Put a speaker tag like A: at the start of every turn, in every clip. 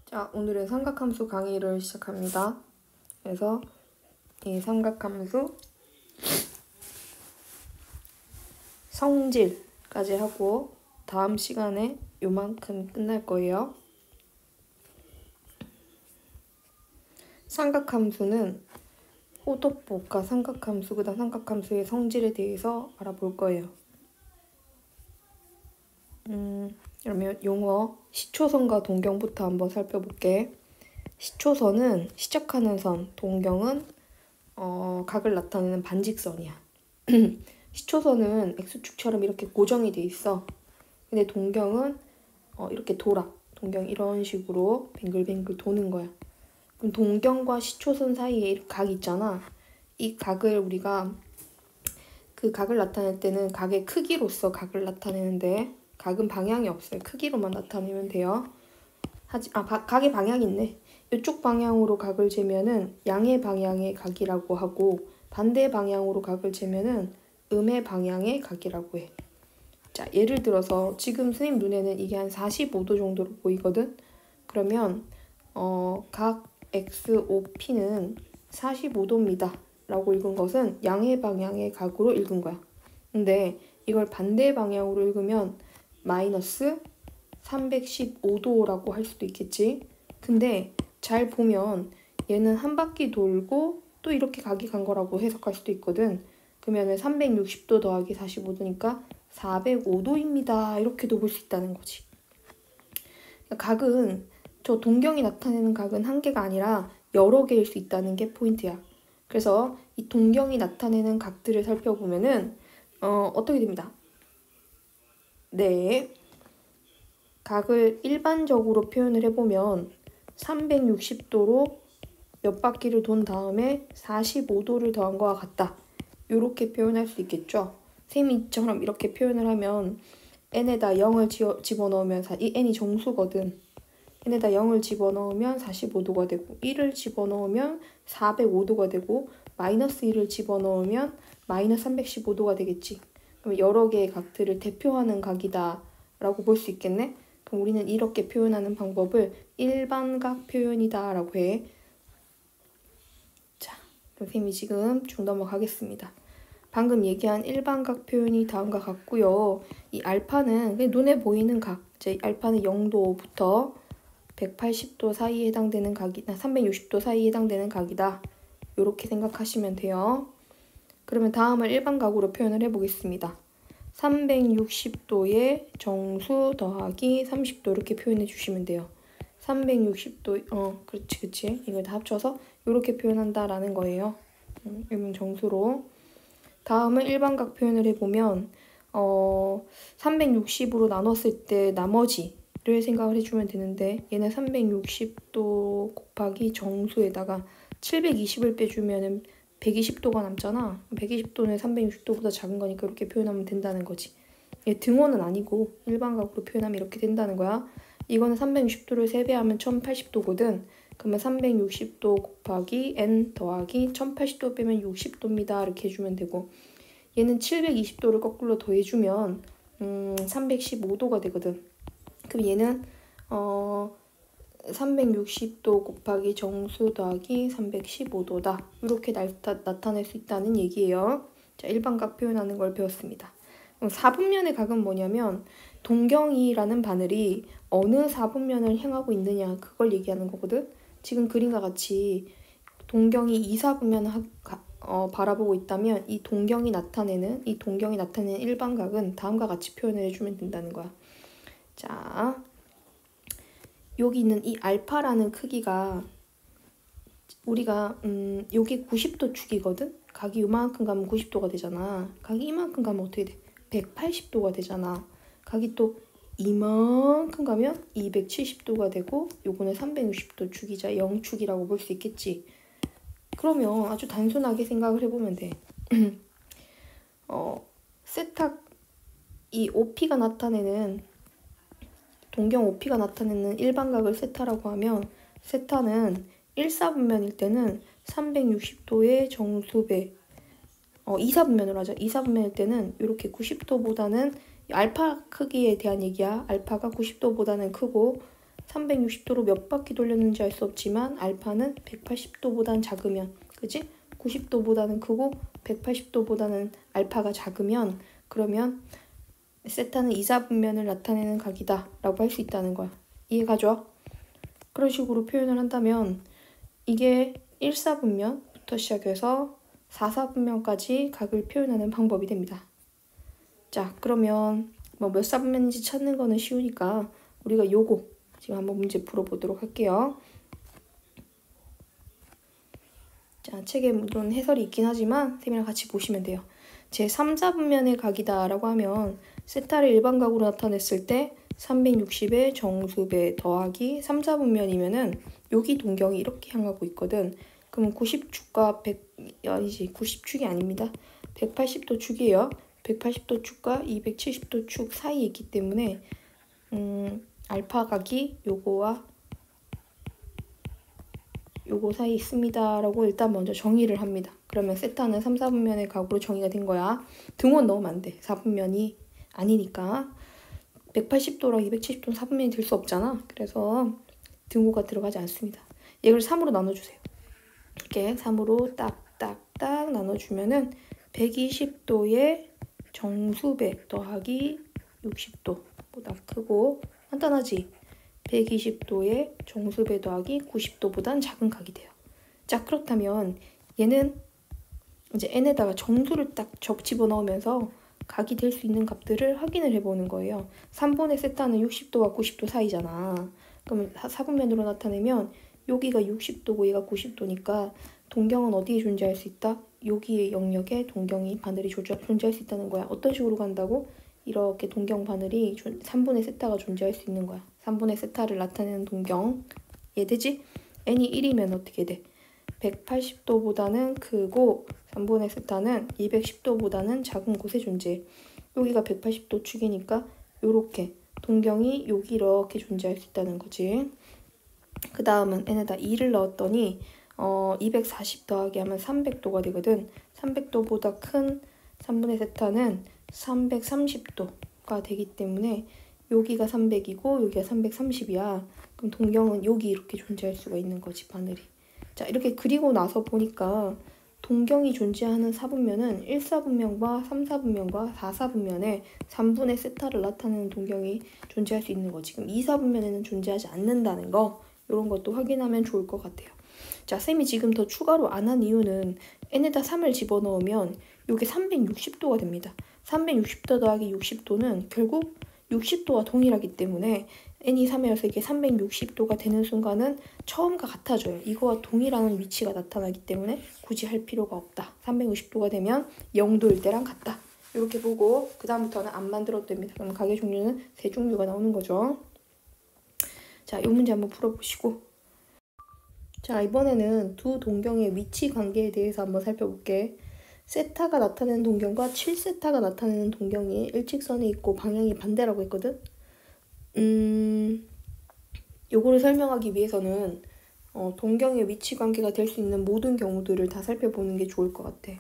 A: 자, 오늘은 삼각함수 강의를 시작합니다. 그래서 이 삼각함수 성질까지 하고 다음 시간에 요만큼 끝날 거예요. 삼각함수는 호독법과 삼각함수, 그다음 삼각함수의 성질에 대해서 알아볼 거예요. 그러면 용어 시초선과 동경부터 한번 살펴볼게. 시초선은 시작하는 선, 동경은 각을 나타내는 반직선이야. 시초선은 X축처럼 이렇게 고정이 돼 있어. 근데 동경은 이렇게 돌아. 동경 이런 식으로 뱅글뱅글 도는 거야. 그럼 동경과 시초선 사이에 각 있잖아. 이 각을 우리가 그 각을 나타낼 때는 각의 크기로서 각을 나타내는데 각은 방향이 없어요. 크기로만 나타내면 돼요. 각의 방향이 있네. 이쪽 방향으로 각을 재면은 양의 방향의 각이라고 하고 반대 방향으로 각을 재면은 음의 방향의 각이라고 해. 자, 예를 들어서 지금 선생님 눈에는 이게 한 45도 정도로 보이거든? 그러면 각 XOP는 45도입니다. 라고 읽은 것은 양의 방향의 각으로 읽은 거야. 근데 이걸 반대 방향으로 읽으면 마이너스 315도라고 할 수도 있겠지. 근데 잘 보면 얘는 한 바퀴 돌고 또 이렇게 각이 간 거라고 해석할 수도 있거든. 그러면 360도 더하기 45도니까 405도입니다. 이렇게도 볼 수 있다는 거지. 각은 저 동경이 나타내는 각은 한 개가 아니라 여러 개일 수 있다는 게 포인트야. 그래서 이 동경이 나타내는 각들을 살펴보면은 어떻게 됩니다. 네. 각을 일반적으로 표현을 해보면 360도로 몇 바퀴를 돈 다음에 45도를 더한 거와 같다. 이렇게 표현할 수 있겠죠. 쌤이처럼 이렇게 표현을 하면 n에다 0을 집어넣으면 이 n이 정수거든. n에다 0을 집어넣으면 45도가 되고 1을 집어넣으면 405도가 되고 마이너스 1을 집어넣으면 마이너스 315도가 되겠지. 그럼 여러 개의 각들을 대표하는 각이다 라고 볼 수 있겠네. 그럼 우리는 이렇게 표현하는 방법을 일반각 표현이다 라고 해. 자, 선생님이 지금 쭉 넘어가겠습니다. 방금 얘기한 일반각 표현이 다음과 같고요. 이 알파는 눈에 보이는 각, 즉 알파는 0도부터 180도 사이에 해당되는 각이나 360도 사이에 해당되는 각이다. 이렇게 생각하시면 돼요. 그러면 다음을 일반각으로 표현을 해보겠습니다. 360도의 정수 더하기 30도 이렇게 표현해 주시면 돼요. 360도, 그렇지. 이걸 다 합쳐서 이렇게 표현한다라는 거예요. 일명 정수로. 다음은 일반각 표현을 해보면 360으로 나눴을 때 나머지를 생각을 해주면 되는데 얘는 360도 곱하기 정수에다가 720을 빼주면 120도가 남잖아. 120도는 360도보다 작은 거니까 이렇게 표현하면 된다는 거지. 얘 등호는 아니고 일반각으로 표현하면 이렇게 된다는 거야. 이거는 360도를 3배하면 1080도거든. 그러면 360도 곱하기 n 더하기 1080도 빼면 60도입니다. 이렇게 해주면 되고 얘는 720도를 거꾸로 더해주면 315도가 되거든. 그럼 얘는 360도 곱하기 정수 더하기 315도다. 이렇게 나타낼 수 있다는 얘기예요. 자, 일반각 표현하는 걸 배웠습니다. 그럼 4분면의 각은 뭐냐면 동경이라는 바늘이 어느 4분면을 향하고 있느냐 그걸 얘기하는 거거든. 지금 그림과 같이 동경이 2, 4분면을 바라보고 있다면 이 동경이 나타내는 일반각은 다음과 같이 표현을 해주면 된다는 거야. 자, 여기 있는 이 알파라는 크기가 우리가 여기 90도 축이거든? 각이 이만큼 가면 90도가 되잖아. 각이 이만큼 가면 어떻게 돼? 180도가 되잖아. 각이 또 이만큼 가면 270도가 되고 요거는 360도 축이자 0축이라고 볼 수 있겠지. 그러면 아주 단순하게 생각을 해보면 돼. 세탁 이 OP가 나타내는 동경 OP가 나타내는 일반각을 세타라고 하면 세타는 1사분면일 때는 360도의 정수배 2사분면으로 하자. 2사분면일 때는 이렇게 90도보다는 알파 크기에 대한 얘기야. 알파가 90도보다는 크고 360도로 몇 바퀴 돌렸는지 알 수 없지만 알파는 180도보단 작으면, 그지? 90도보다는 크고 180도보다는 알파가 작으면, 그러면 세타는 2사분면을 나타내는 각이다 라고 할 수 있다는 거야. 이해가죠? 그런 식으로 표현을 한다면 이게 1사분면부터 시작해서 4사분면까지 각을 표현하는 방법이 됩니다. 자, 그러면 뭐 몇 사분면인지 찾는 거는 쉬우니까 우리가 요거 지금 한번 문제 풀어보도록 할게요. 자, 책에 물론 해설이 있긴 하지만 쌤이랑 같이 보시면 돼요. 제 3사분면의 각이다 라고 하면 세타를 일반각으로 나타냈을 때 360의 정수배 더하기 3사분면이면은 여기 동경이 이렇게 향하고 있거든. 그러면 90축과 90축이 아닙니다. 180도 축이에요. 180도 축과 270도 축 사이에 있기 때문에 알파 각이 요거와 요거 사이에 있습니다 라고 일단 먼저 정의를 합니다. 그러면 세타는 3, 4분면의 각으로 정의가 된 거야. 등원 넣으면 안 돼. 4분면이 아니니까. 180도랑 270도는 4분면이 될 수 없잖아. 그래서 등호가 들어가지 않습니다. 얘를 3으로 나눠주세요. 이렇게 3으로 딱딱딱 나눠주면은 120도의 정수배 더하기 60도보다 크고, 간단하지? 120도의 정수배 더하기 90도보단 작은 각이 돼요. 자, 그렇다면 얘는 이제 n에다가 정수를 딱 집어넣으면서 각이 될 수 있는 값들을 확인을 해보는 거예요. 3번의 세타는 60도와 90도 사이잖아. 그러면 4분면으로 나타내면 여기가 60도고 얘가 90도니까 동경은 어디에 존재할 수 있다? 여기의 영역에 동경이 바늘이 존재할 수 있다는 거야. 어떤 식으로 간다고? 이렇게 동경 바늘이 3분의 세타가 존재할 수 있는 거야. 3분의 세타를 나타내는 동경. 이해되지? n이 1이면 어떻게 돼? 180도보다는 크고 3분의 세타는 210도보다는 작은 곳에 존재해. 여기가 180도 축이니까 요렇게 동경이 여기 이렇게 존재할 수 있다는 거지. 그 다음은 n에다 2를 넣었더니 240 더하기 하면 300도가 되거든. 300도보다 큰 3분의 세타는 330도가 되기 때문에 여기가 300이고 여기가 330이야. 그럼 동경은 여기 이렇게 존재할 수가 있는 거지, 바늘이. 자, 이렇게 그리고 나서 보니까 동경이 존재하는 4분면은 1사분면과 3사분면과 4사분면에 3분의 세타를 나타내는 동경이 존재할 수 있는 거지. 그럼 2사분면에는 존재하지 않는다는 거, 이런 것도 확인하면 좋을 것 같아요. 자, 쌤이 지금 더 추가로 안 한 이유는 n에다 3을 집어넣으면 이게 360도가 됩니다. 360도 더하기 60도는 결국 60도와 동일하기 때문에 n이 3이어서 이게 360도가 되는 순간은 처음과 같아져요. 이거와 동일한 위치가 나타나기 때문에 굳이 할 필요가 없다. 360도가 되면 0도일 때랑 같다. 이렇게 보고 그 다음부터는 안 만들어도 됩니다. 그럼 각의 종류는 3종류가 나오는 거죠. 자, 이 문제 한번 풀어보시고, 자, 이번에는 두 동경의 위치 관계에 대해서 한번 살펴볼게. 세타가 나타내는 동경과 7세타가 나타내는 동경이 일직선에 있고 방향이 반대라고 했거든. 요거를 설명하기 위해서는 동경의 위치 관계가 될 수 있는 모든 경우들을 다 살펴보는 게 좋을 것 같아.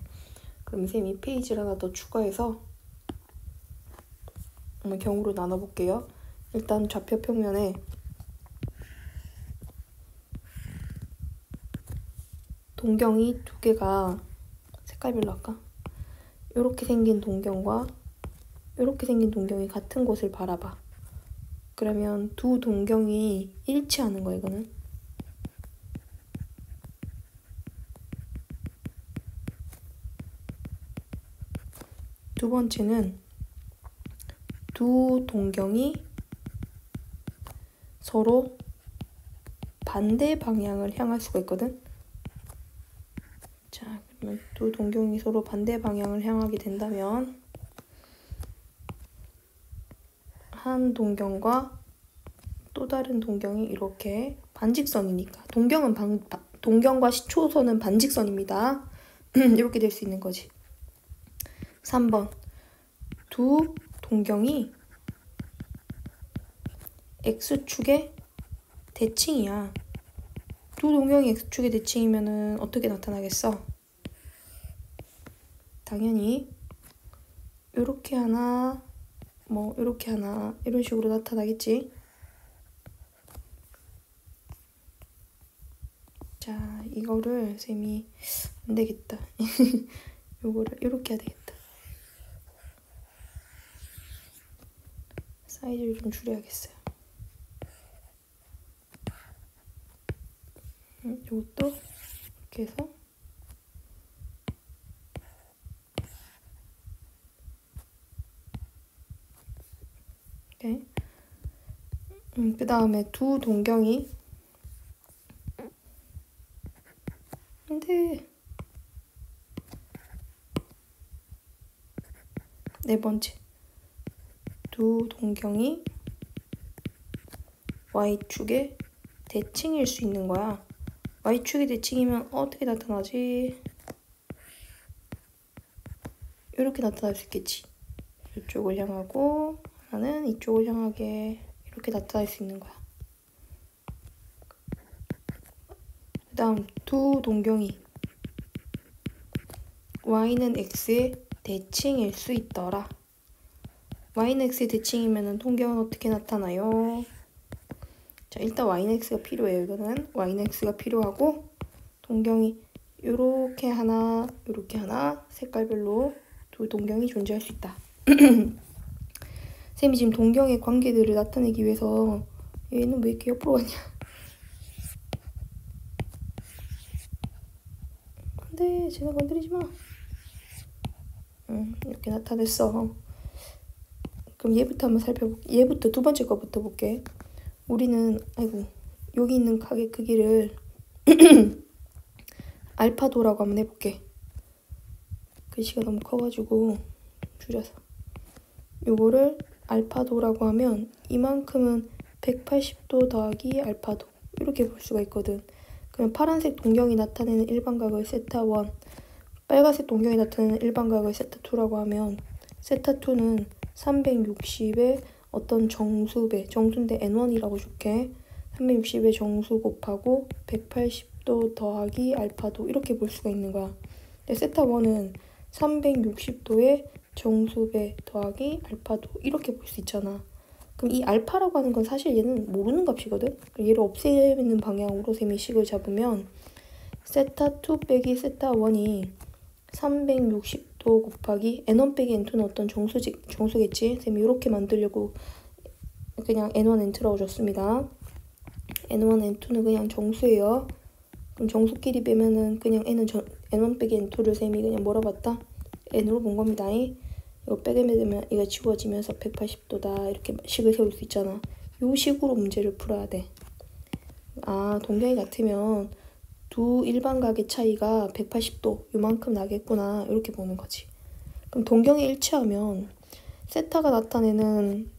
A: 그럼 쌤이 페이지를 하나 더 추가해서 한번 경우로 나눠볼게요. 일단 좌표 평면에 동경이 두 개가 색깔별로 할까? 이렇게 생긴 동경과 이렇게 생긴 동경이 같은 곳을 바라봐. 그러면 두 동경이 일치하는 거야, 이거는. 두 번째는 두 동경이 서로 반대 방향을 향할 수가 있거든. 자, 그러면 두 동경이 서로 반대 방향을 향하게 된다면 한 동경과 또 다른 동경이 이렇게 반직선이니까 동경과 시초선은 반직선입니다. 이렇게 될 수 있는 거지. 3번 두 동경이 X축의 대칭이야. 두 동경이 X축의 대칭이면은 어떻게 나타나겠어? 당연히 이렇게 하나, 뭐 이렇게 하나 이런 식으로 나타나겠지. 자, 이거를 쌤이 안 되겠다. 요거를 이렇게 해야 되겠다. 사이즈를 좀 줄여야겠어요. 요것도 이렇게 해서 네. 그 다음에 두 동경이 근데 네 번째 두 동경이 Y축의 대칭일 수 있는 거야. Y축의 대칭이면 어떻게 나타나지? 이렇게 나타날 수 있겠지. 이쪽을 향하고 하나는 이쪽을 향하게 이렇게 나타날 수 있는 거야. 그 다음 두 동경이 Y는 X의 대칭일 수 있더라. Y는 X의 대칭이면 동경은 어떻게 나타나요? 자, 일단 Y는 X가 필요해요. 이거는 Y는 X가 필요하고 동경이 요렇게 하나, 요렇게 하나 색깔별로 두 동경이 존재할 수 있다. 쌤이 지금 동경의 관계들을 나타내기 위해서 얘는 왜 이렇게 옆으로 가냐? 안돼, 제가 건드리지 마. 이렇게 나타냈어. 그럼 얘부터 한번 살펴볼게. 얘부터 두 번째 거부터 볼게. 우리는 여기 있는 각의 크기를 알파도라고 한번 해볼게. 글씨가 너무 커가지고 줄여서. 요거를 알파도라고 하면 이만큼은 180도 더하기 알파도 이렇게 볼 수가 있거든. 그러면 파란색 동경이 나타내는 일반각을 세타1, 빨간색 동경이 나타내는 일반각을 세타2라고 하면 세타2는 360의 어떤 정수배, 정수인데 n1이라고 줄게. 360의 정수 곱하고 180도 더하기 알파도 이렇게 볼 수가 있는 거야. 근데 세타1은 360도의 정수배 더하기 알파도 이렇게 볼 수 있잖아. 그럼 이 알파라고 하는 건 사실 얘는 모르는 값이거든. 얘를 없애는 방향으로 쌤이 식을 잡으면 세타2 빼기 세타1이 360도 곱하기 n1 빼기 n2는 어떤 정수겠지? 쌤이 이렇게 만들려고 그냥 n1, n2라고 줬습니다. n1, n2는 그냥 정수예요. 그럼 정수끼리 빼면은 그냥 n1 빼기 n2를 쌤이 그냥 뭐라 봤다? n으로 본 겁니다. 이거 빼게 되면 이거 지워지면서 180도다 이렇게 식을 세울 수 있잖아. 요 식으로 문제를 풀어야 돼. 아, 동경이 같으면 두 일반각의 차이가 180도 요만큼 나겠구나 이렇게 보는 거지. 그럼 동경이 일치하면 세타가 나타내는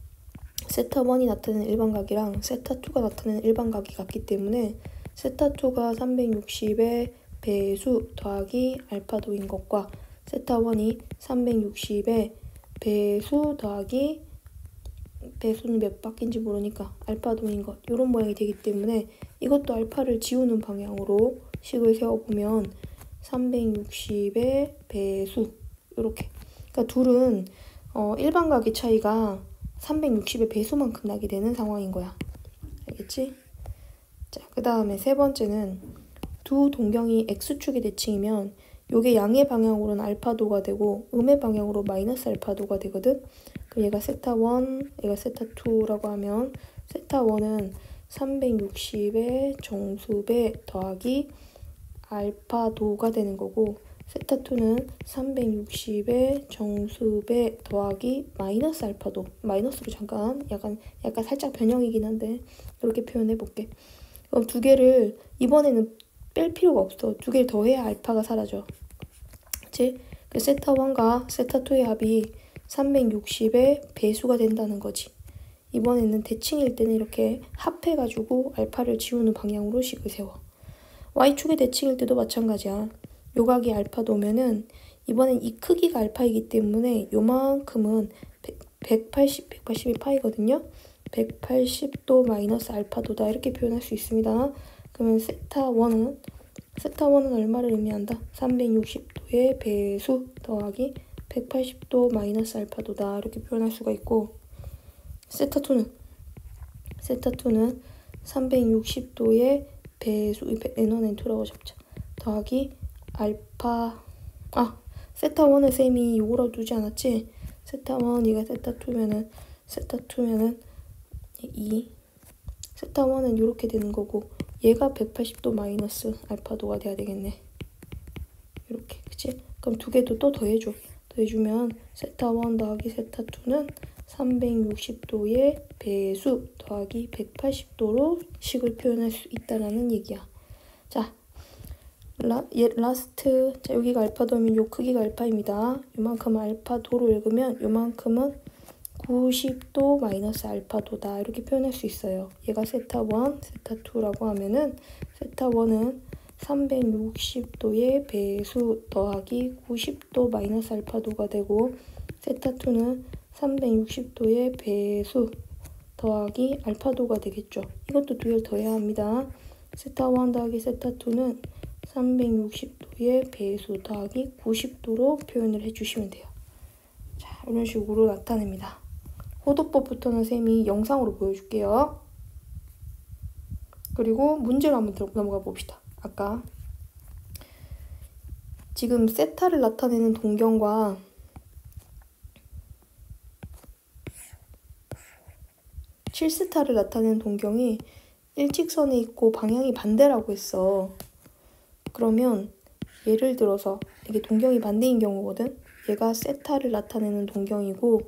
A: 세타1이 나타내는 일반각이랑 세타2가 나타내는 일반각이 같기 때문에 세타2가 360의 배수 더하기 알파도인 것과 세타1이 360의 배수 더하기 배수는 몇 바퀴인지 모르니까 알파도인 것 이런 모양이 되기 때문에 이것도 알파를 지우는 방향으로 식을 세워보면 360의 배수 이렇게. 그러니까 둘은 일반각의 차이가 360의 배수만큼 나게 되는 상황인 거야. 알겠지? 자, 그 다음에 세 번째는 두 동경이 X축의 대칭이면 요게 양의 방향으로는 알파도가 되고 음의 방향으로 마이너스 알파도가 되거든. 그럼 얘가 세타1, 얘가 세타2라고 하면 세타1은 360의 정수배 더하기 알파도가 되는 거고 세타2는 360의 정수배 더하기 마이너스 알파도. 마이너스로 잠깐 약간 살짝 변형이긴 한데 이렇게 표현해 볼게. 그럼 두 개를 이번에는 뺄 필요가 없어. 두 개를 더해야 알파가 사라져. 그치? 그 세타1과 세타2의 합이 360의 배수가 된다는 거지. 이번에는 대칭일 때는 이렇게 합해가지고 알파를 지우는 방향으로 식을 세워. Y축의 대칭일 때도 마찬가지야. 요 각이 알파도면은 이번엔 이 크기가 알파이기 때문에 요만큼은 180이 파이거든요. 180도 마이너스 알파도다 이렇게 표현할 수 있습니다. 그러면 세타1은 얼마를 의미한다? 360도의 배수 더하기 180도 마이너스 알파도다 이렇게 표현할 수가 있고 세타2는 360도의 배수 N1, N2라고 잡자. 더하기 알파 세타1을 쌤이 요거라고 두지 않았지? 세타1 얘가 세타2면은 2 세타1은 요렇게 되는 거고 얘가 180도 마이너스 알파도가 돼야 되겠네. 이렇게 그치? 그럼 두 개도 또 더해줘. 더해주면 세타1 더하기 세타2는 360도의 배수 더하기 180도로 식을 표현할 수 있다라는 얘기야. 자, 라스트. 자, 여기가 알파도면 요 크기가 알파입니다. 요만큼 알파도로 읽으면 요만큼은 90도 마이너스 알파도다. 이렇게 표현할 수 있어요. 얘가 세타1, 세타2라고 하면은 세타1은 360도의 배수 더하기 90도 마이너스 알파도가 되고 세타2는 360도의 배수 더하기 알파도가 되겠죠. 이것도 두 개를 더해야 합니다. 세타1 더하기 세타2는 360도의 배수 더하기 90도로 표현을 해주시면 돼요. 자, 이런 식으로 나타냅니다. 호도법부터는 쌤이 영상으로 보여줄게요. 그리고 문제로 한번 넘어가 봅시다. 아까 지금 세타를 나타내는 동경과 실세타를 나타내는 동경이 일직선에 있고 방향이 반대라고 했어. 그러면 예를 들어서 이게 동경이 반대인 경우거든. 얘가 세타를 나타내는 동경이고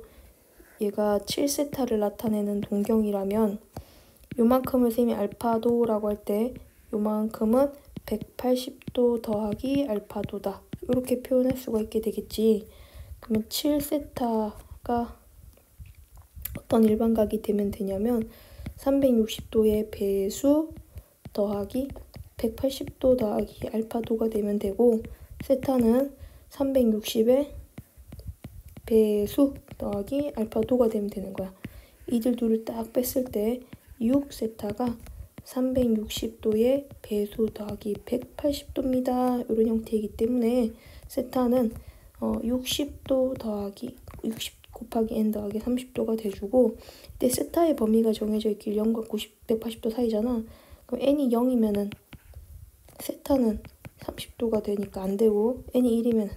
A: 얘가 7세타를 나타내는 동경이라면 요만큼을 쌤이 알파도라고 할 때 요만큼은 180도 더하기 알파도다. 이렇게 표현할 수가 있게 되겠지. 그러면 7세타가 어떤 일반각이 되면 되냐면 360도의 배수 더하기 180도 더하기 알파도가 되면 되고 세타는 360의 배수 더하기 알파도가 되면 되는 거야. 이들 둘을 딱 뺐을 때 6세타가 360도의 배수 더하기 180도입니다. 이런 형태이기 때문에 세타는 60도 더하기 60 곱하기 n 더하기 30도가 돼주고 이때 세타의 범위가 정해져 있길 0과 180도 사이잖아. 그럼 n이 0이면은 세타는 30도가 되니까 안 되고 n이 1이면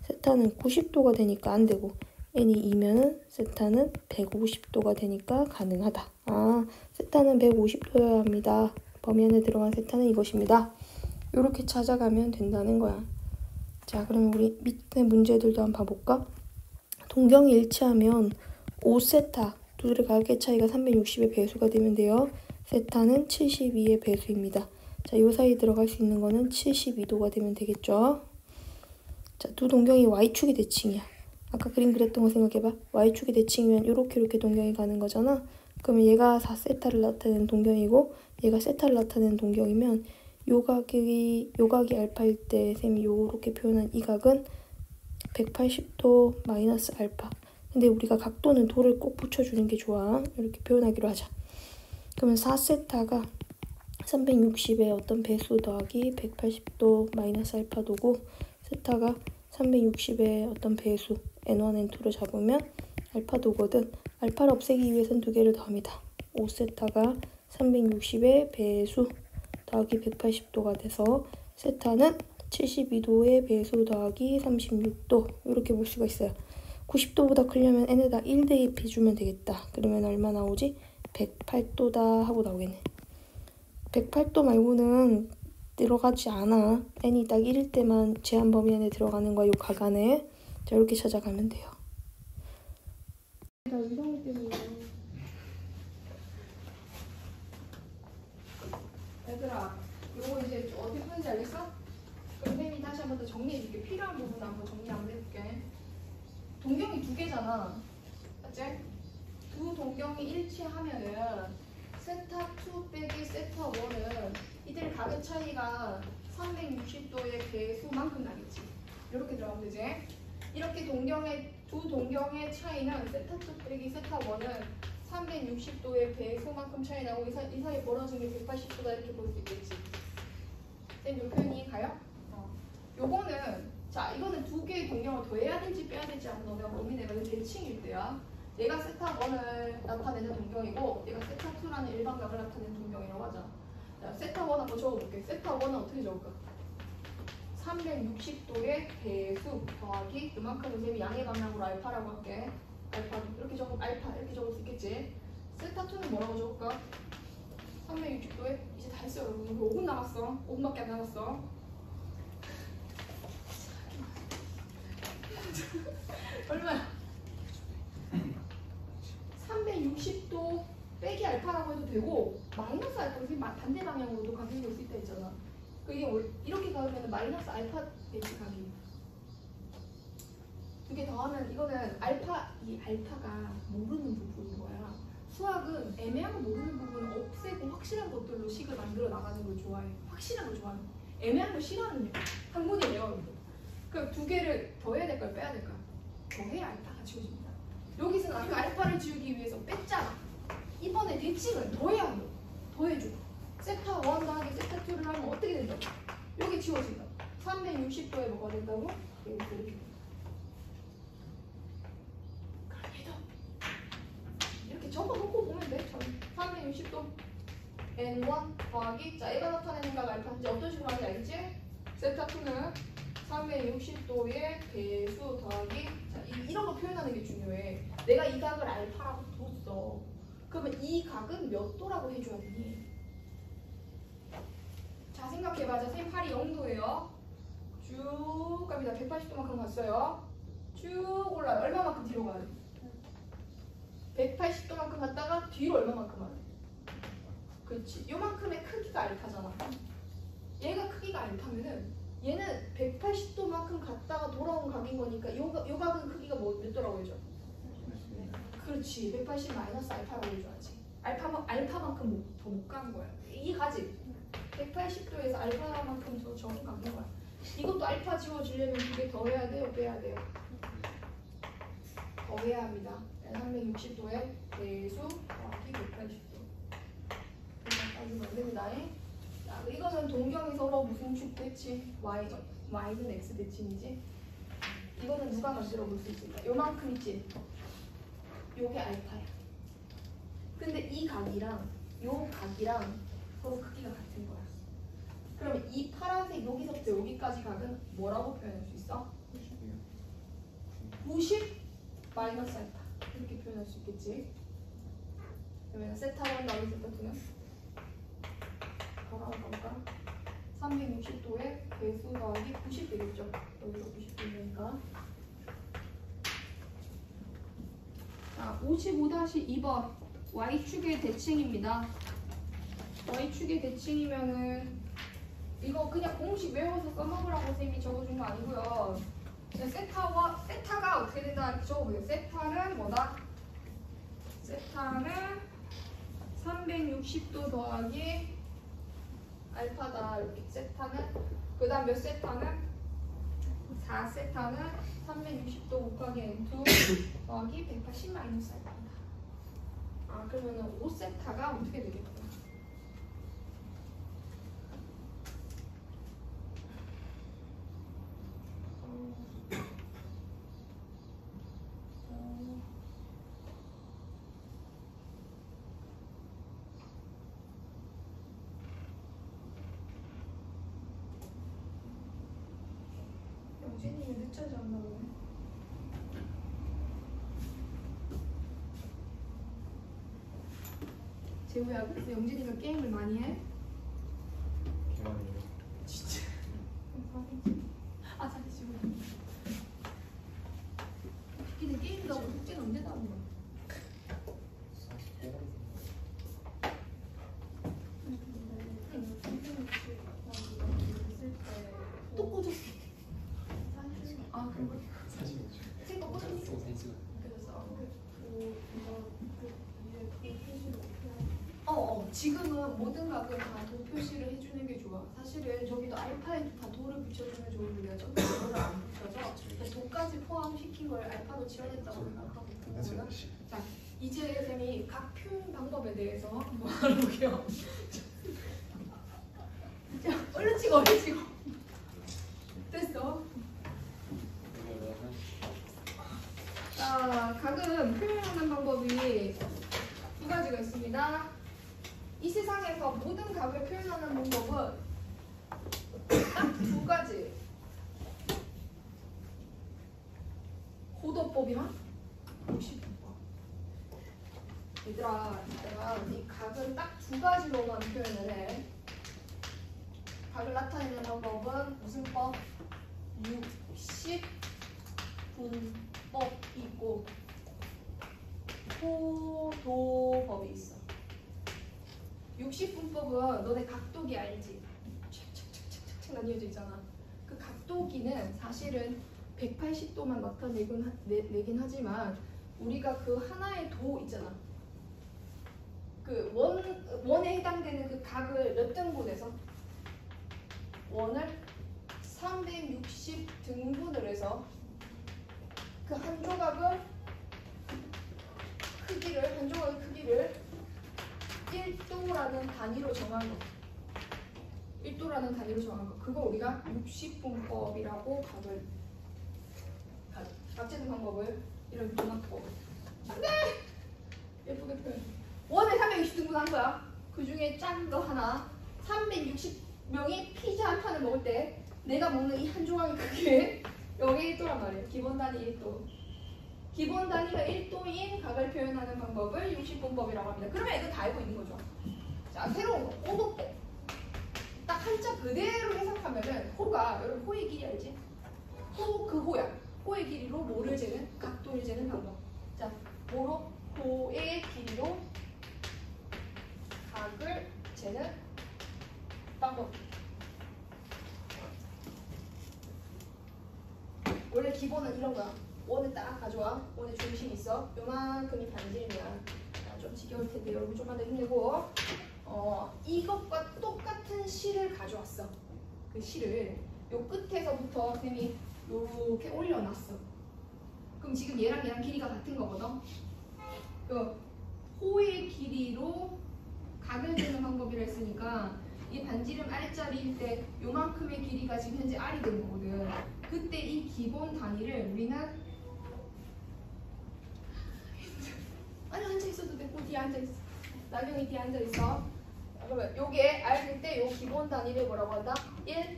A: 세타는 90도가 되니까 안 되고 n이 2면은 세타는 150도가 되니까 가능하다. 세타는 150도여야 합니다. 범위 안에 들어간 세타는 이것입니다. 이렇게 찾아가면 된다는 거야. 자, 그러면 우리 밑에 문제들도 한번 봐볼까? 동경이 일치하면 5세타, 둘의 가격의 차이가 360의 배수가 되면 돼요. 세타는 72의 배수입니다. 자, 요 사이 들어갈 수 있는 거는 72도가 되면 되겠죠. 자, 두 동경이 y축이 대칭이야. 아까 그림 그렸던 거 생각해봐. y축이 대칭이면 이렇게 동경이 가는 거잖아. 그러면 얘가 4세타를 나타내는 동경이고 얘가 세타를 나타내는 동경이면 요 각이 알파일 때 쌤이 요렇게 표현한 이 각은 180도 마이너스 알파. 근데 우리가 각도는 도를 꼭 붙여주는 게 좋아. 이렇게 표현하기로 하자. 그러면 4세타가 360의 어떤 배수 더하기 180도 마이너스 알파도고 세타가 360의 어떤 배수 n1, n2로 잡으면 알파도거든. 알파를 없애기 위해서는 두 개를 더합니다. 5세타가 360의 배수 더하기 180도가 돼서 세타는 72도의 배수 더하기 36도 이렇게 볼 수가 있어요. 90도보다 크려면 n에다 1 대입해주면 되겠다. 그러면 얼마 나오지? 108도다 하고 나오겠네. 108도 말고는 들어가지 않아. n이 딱 1일 때만 제한 범위 안에 들어가는 거야. 요 각 안에. 자, 이렇게 찾아가면 돼요. 나 이런 때문에. 얘들아, 이거 이제 어디 푸는지 알겠어? 그럼 쌤이 다시 한 번 더 정리해줄게. 필요한 부분 한번 정리 한번 해볼게. 동경이 두 개잖아. 맞지? 두 동경이 일치하면은 세타2 빼기 세타1은 이들 각의 차이가 360도의 배수만큼 나겠지. 이렇게 들어가면 되지? 이렇게 두 동경의 차이는 세타2 빼기 세타1은 360도의 배수만큼 차이 나고 이 사이에 벌어진 게 180도다 이렇게 볼 수 있겠지. 쌤, 이 표현이 가요? 요거는 자, 이거는 두 개의 동경을 더해야 될지 빼야 될지 한번 너네가 고민해봐도 대칭일 때야. 얘가 세타1을 나타내는 동경이고 얘가 세타2라는 일반각을 나타내는 동경이라고 하자. 자, 세타1 한번 적어볼게. 세타 1은 어떻게 적을까? 360도의 배수 더하기 그만큼 선생님이 양의 방향으로 알파라고 할게. 알파 이렇게 적어 알파 이렇게 적을 수 있겠지. 세타 2는 뭐라고 적을까? 360도에 이제 다 했어 여러분. 이거 5분 남았어. 5분밖에 안 남았어. 얼마야? 360도 빼기 알파라고 해도 되고 마이너스 알파 반대 방향으로도 각이 올 수 있다 했잖아. 이게 이렇게 가면 마이너스 알파 되지 각이. 두 개 더하면 이거는 알파 이 알파가 모르는 부분인 거야. 수학은 애매한 거 모르는 부분을 없애고 확실한 것들로 식을 만들어 나가는 걸 좋아해. 확실한 걸 좋아해. 애매한 걸 싫어하는 애. 학문이에요. 그럼 두 개를 더해야 될까요? 빼야 될까요? 더해야 알파가 지워집니다. 여기서는 아까 알파를 지우기 위해서 뺐잖아. 이번에 대칭을 더해야 돼. 더해줘. 세타 1 더하기 세타 2를 하면 어떻게 된다? 여기 지워진다. 360도에 뭐가 된다고? 이렇게. 이렇게 적어놓고 보면 돼. 360도 N1 더하기 자 얘가 나타내는 각 알파인지 어떤 식으로 하는지 알겠지? 세타 2는 360도의 배수 더하기 자 이런 거 표현하는 게 중요해. 내가 이 각을 알파라고 뒀어. 그러면 이 각은 몇 도라고 해줘야 되니? 자 생각해봐. 자 선생님 팔이 0도예요. 쭉 갑니다. 180도만큼 갔어요. 쭉 올라요. 얼마만큼 뒤로 가야 돼? 180도만큼 갔다가 뒤로 얼마만큼 가야 돼? 그렇지. 요만큼의 크기가 알파잖아. 얘가 크기가 알파면은 얘는 180도만큼 갔다가 돌아온 각인 거니까 요 각은 크기가 몇 도라고 해줘? 그렇지. 180 마이너스 알파라고 해줘야지. 알파만큼 더 못 간 거야. 이 가지. 180도에서 알파만큼 더 적은 가는 거야. 이것도 알파 지워주려면 두 개 더 해야 돼요? 빼야 돼요? 더 해야 합니다. 360도에 배수 더하기 180도. 여기까지는 안 됩니다. 자, 이거는 동경이 서로 무슨 축 대칭? Y는 X 대칭이지? 이거는 누가 만들어 볼 수 있을까? 요만큼 있지? 요게 알파야. 근데 이 각이랑 요 각이랑 서로 크기가 같은 거야. 그러면 이 파란색 여기서부터 여기까지 각은 뭐라고 표현할 수 있어? 90 마이너스 알파. 이렇게 표현할 수 있겠지? 그러면 세타 1 더하기 세타 2는 뭐라고 볼까? 360도에 배수 더하기 90 되겠죠? 여기가 90 되니까. 자, 55-2번 Y축의 대칭입니다. Y축의 대칭이면은 이거 그냥 공식 외워서 써먹으라고 선생님이 적어준 거 아니고요. 세타가 어떻게 된다 이렇게 적어보세요. 세타는 뭐다? 세타는 360도 더하기 알파다. 이렇게 세타는 그 다음 몇 세타는? 4세타는 360도 곱하기 N2 더하기 180 마이너스 알파다. 아 그러면은 5세타가 어떻게 되겠다? 영진님이 늦춰져 안 나오네. 재우야, 그래서 영진이가 게임을 많이 해?
B: 개만이요.
A: 진짜. 아, 사진 찍어. 근데 게임도 하고 숙제는 언제 나오는 거야? 또 꽂았어. 아, 그거?
B: 사진
A: 새 거 꽂았어.
B: 사진
A: 그래서 지금은 모든 각을 다 도 표시를 해주는 게 좋아. 사실은 저기도 알파에도 다 도를 붙여주면 좋은데 좀 도를 안 붙여서 도까지 포함시킨 걸 알파도 지원했다고 생각하고 있거든. 자, 이제 쌤이 각 표현 방법에 대해서 한번 알아볼게요. 자, 얼른 찍어. 됐어. 자, 각은 표현하는 방법이 두 가지가 있습니다. 이 세상에서 모든 각을 표현하는 방법은 얘들아, 내가 이 각은 딱 두 가지로만 표현을 해. 각을 나타내는 방법은 무슨 법? 60분법이 있고 호도법이 있어. 60분법은 너네 각도기 알지? 착착착착착 나뉘어져 있잖아. 그 각도기는 사실은 180도만 나타내긴 하지만 우리가 그 하나의 도 있잖아. 그 원에 해당되는 그 각을 몇 등분해서 원을 360등분을 해서 그 한 조각의 크기를 1도라는 단위로 정한 거. 1도라는 단위로 정한 거. 그거 우리가 60분법이라고 각재는 방법을 이런 분학법을. 안돼! 예쁘게 표현. 원에 360등분 한 거야. 그 중에 짠 거 하나. 360명이 피자 한 판을 먹을 때 내가 먹는 이 한 조각의 크기에 여기 1도란 말이에요. 기본 단위 1도. 기본 단위가 1도인 각을 표현하는 방법을 60분법이라고 합니다. 그러면 이거 다 알고 있는 거죠. 자, 새로운 거. 호도법. 딱 한자 그대로 해석하면은 호가, 여러분 호의 길이 알지? 호, 그 호야. 호의 길이로 뭐를 재는? 각도를 재는 방법. 자, 뭐로? 호의 길이로 각을 재는 방법. 원래 기본은 이런 거야. 원을 딱 가져와. 원의 중심이 있어. 요만큼이 반지름이야. 좀 지겨울 텐데 여러분 좀만 더 힘내고. 이것과 똑같은 실을 가져왔어. 그 실을 요 끝에서부터 선생님이 요렇게 올려놨어. 그럼 지금 얘랑 길이가 같은 거거든. 그 호의 길이로 각을 재는 방법이라 했으니까 이 반지름 R자리일 때 요만큼의 길이가 지금 현재 R이 된 거거든. 그때 이 기본 단위를 우리는 아니 앉아있어도 돼. 뒤에 앉아있어. 나경이 뒤에 앉아있어. 그러면 요게 R 될 때 요 기본 단위를 뭐라고 한다? 1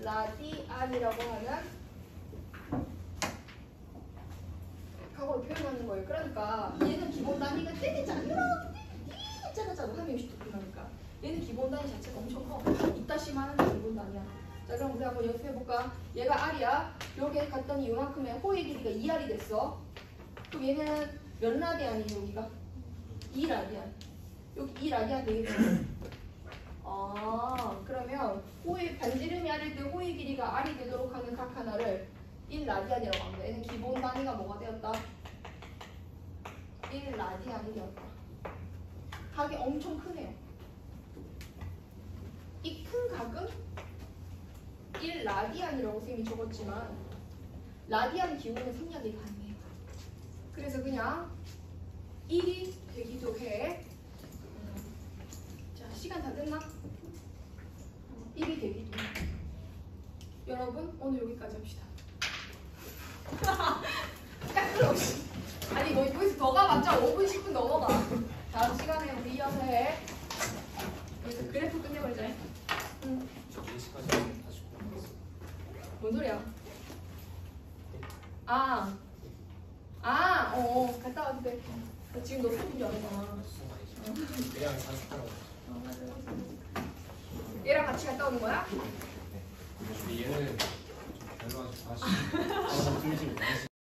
A: 라디안이라고 하는 각으로 표현하는 거예요. 그러니까 얘는 기본 단위가 떼대잖아. 이렇게 작아짜고 360도 나니까 얘는 기본 단위 자체가 엄청 커. 이따시만한 게 기본 단위야. 자, 그럼 우리 한번 연습해볼까? 얘가 R이야. 여기에 갔더니 요만큼의 호의 길이가 2R이 됐어. 그럼 얘는 몇 라디안이에요? 여기가 2라디안. 여기 2라디안 되겠지? 그러면 호의 반지름이 R일 때 호의 길이가 R이 되도록 하는 각 하나를 1라디안이라고 합니다. 얘는 기본 단위가 뭐가 되었다? 1라디안이 되었다. 각이 엄청 크네요. 이 큰 각은 1라디안이라고 선생님이 적었지만 라디안 기호는 생략이 가능해요. 그래서 그냥 1이 되기도 해. 자, 시간 다 됐나? 1이 되기도 해. 여러분, 오늘 여기까지 합시다. 딱 들어오시. 아니, 뭐 여기서 더 가봤자 5분, 10분 넘어가. 다음 시간에 우리 이어서 해. 여기서 그래프 끝내버리자. 응.
B: 저 4시까지 다시 공부했어.
A: 뭔 소리야? 갔다 와도 돼. 나 지금 너 수업인 줄 알았잖아.
B: 얘랑 다시 따라와.
A: 맞아. 얘랑 같이 갔다 오는 거야?
B: 네. 근데 얘는 좀 별로 하지 마시고. 들리지 못하시